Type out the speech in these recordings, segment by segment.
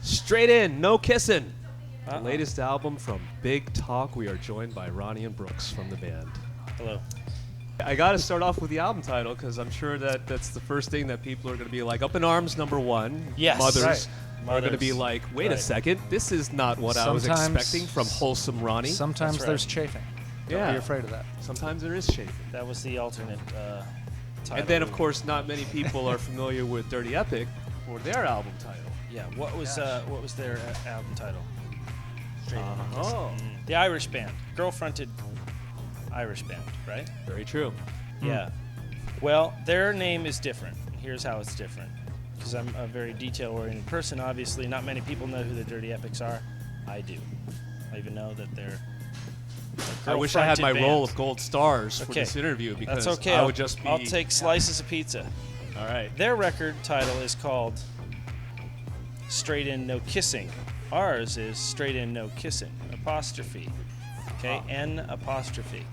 Straight in, no kissing. The latest album from Big Talk. We are joined by Ronnie and Brooks from the band. Hello. I got to start off with the album title because I'm sure that's the first thing that people are going to be like, Up in Arms, #1. Yes. Mothers Right. are going to be like, wait a second, this is not what I was expecting from Wholesome Ronnie. Sometimes there's chafing. Don't be afraid of that. Sometimes there is chafing. That was the alternate title. And then, of course, not many people are familiar with Dirty Epic for their album title. Yeah. What was their album title? The Irish band, girl-fronted Irish band, right? Very true. Yeah. Well, their name is different. Here's how it's different. Because I'm a very detail-oriented person, obviously. Not many people know who the Dirty Epics are. I do. I even know that they're I wish I had my band. roll of gold stars for this interview because that's okay. I would just be... I'll take slices of pizza. All right. Their record title is called Straight In No Kissing. Ours is Straight In No Kissing, apostrophe. Okay, N apostrophe.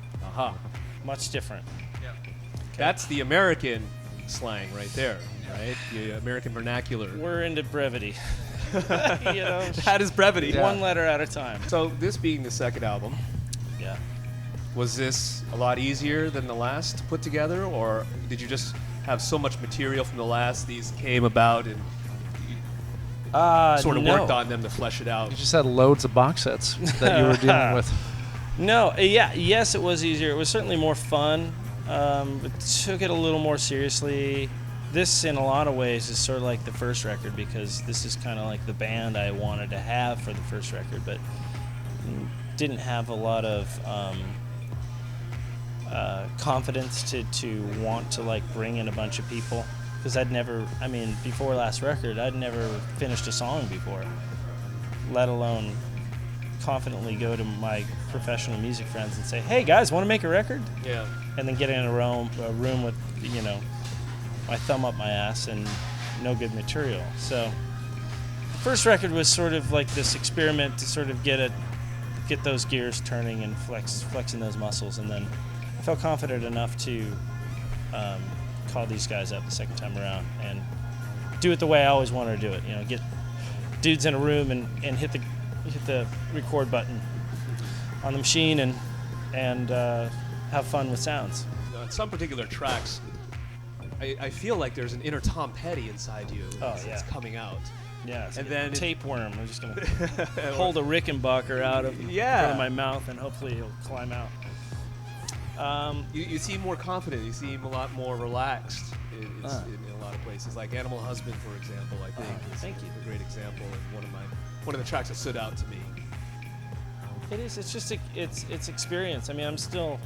Much different. Yeah. Okay. That's the American slang right there, right? The American vernacular. We're into brevity. That is brevity. One letter at a time. So this being the second album, was this a lot easier than the last to put together, or did you just have so much material from the last these came about and sort of worked on them to flesh it out? You just had loads of box sets that you were dealing with. No, yes, it was easier. It was certainly more fun. It took it a little more seriously. This, in a lot of ways, is sort of like the first record because this is kind of like the band I wanted to have for the first record, but didn't have a lot of confidence to want to like bring in a bunch of people because before last record, I'd never finished a song before, let alone confidently go to my professional music friends and say, "Hey guys, want to make a record?" Yeah. And then get in a room with my thumb up my ass and no good material. So the first record was sort of like this experiment to sort of get those gears turning and flexing those muscles, and then I felt confident enough to call these guys up the second time around and do it the way I always wanted to do it. Get dudes in a room and hit the record button on the machine and have fun with sounds. On some particular tracks, I feel like there's an inner Tom Petty inside you. It's coming out. Yeah, and then tapeworm. I'm just gonna hold a Rickenbacker out of front of my mouth, and hopefully he'll climb out. You seem more confident. You seem a lot more relaxed in a lot of places. Like Animal Husband, for example, I think is a great example and one of the tracks that stood out to me. It is. It's just it's experience. I'm still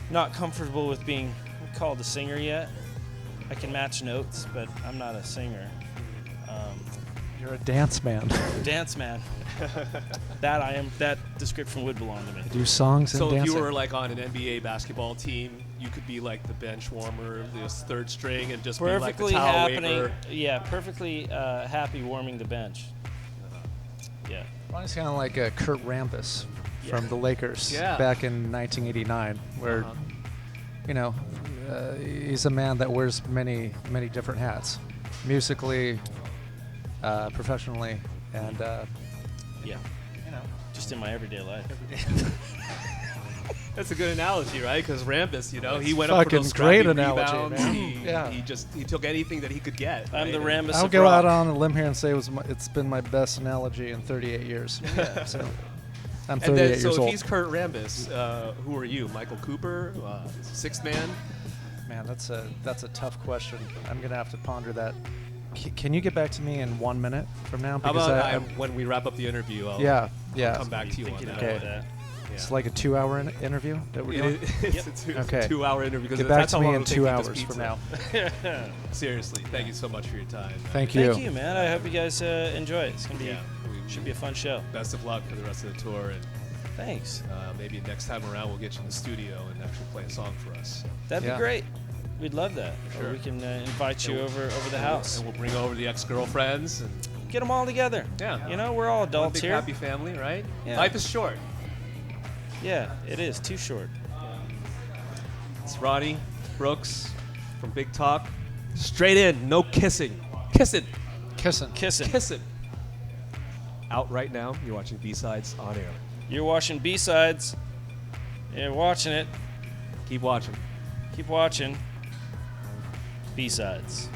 not comfortable with being called a singer yet. I can match notes, but I'm not a singer. You're a dance man. Dance man. That I am. That description would belong to me. Do songs and dancing. So if you were like on an NBA basketball team, you could be like the bench warmer, the third string, and just be like the towel waver. Yeah, perfectly happy warming the bench. Yeah. Ronnie's kind of like Kurt Rambis from the Lakers back in 1989, where he's a man that wears many different hats, musically, professionally, and just in my everyday life. That's a good analogy, right? Because Rambis, he went up for those great rebounds. analogy, man. He took anything that he could get. I'm the Rambis. I'll go out on a limb here and say it's been my best analogy in 38 years. So I'm 38 years old. So if he's Kurt Rambis, who are you? Michael Cooper, Sixth Man? Man, that's a tough question. I'm gonna have to ponder that. Can you get back to me in 1 minute from now? How about when we wrap up the interview? I'll come back to you on that. Okay. It's like a 2-hour interview that we're doing? It's a 2-hour interview. Get back to me in 2 hours from now. Seriously, thank you so much for your time. Thank you. Thank you, man. I hope you guys enjoy it. It's gonna be should be a fun show. Best of luck for the rest of the tour. And thanks. Maybe next time around we'll get you in the studio and actually play a song for us. That'd be great. We'd love that. Sure. Or we can invite you over the house. And we'll bring over the ex-girlfriends and get them all together. Yeah. We're all adults One big here. Happy family, right? Yeah. Life is short. Yeah, it is. Too short. It's Ronnie, Brooks from Big Talk. Straight in, no kissing. Kissing. Kissin'. Kissin'. Out right now. You're watching B-Sides on air. You're watching B-Sides. You're watching it. Keep watching. Keep watching. B-Sides.